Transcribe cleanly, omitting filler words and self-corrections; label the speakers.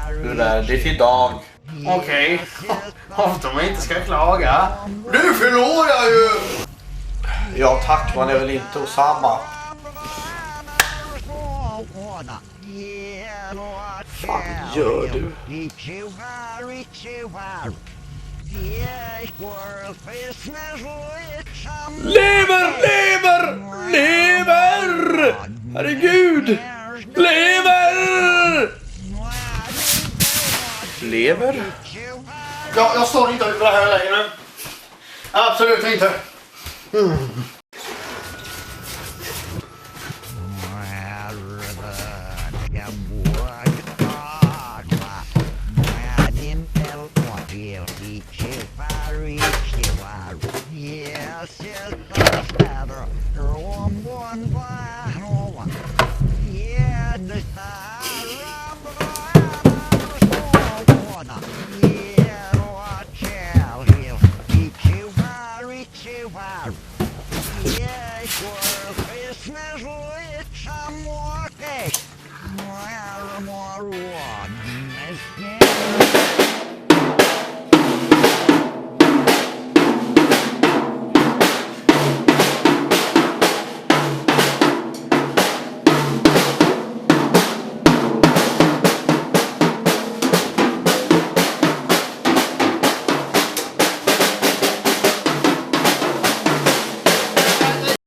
Speaker 1: Hur är det idag?
Speaker 2: Okej. Om de inte ska klaga. Nu förlorar jag ju!
Speaker 1: Ja tack, man är väl inte och samma. Fan gör du? Lever! Herregud! Lever?
Speaker 2: Ja, jag står inte över det här längre. Absolut inte.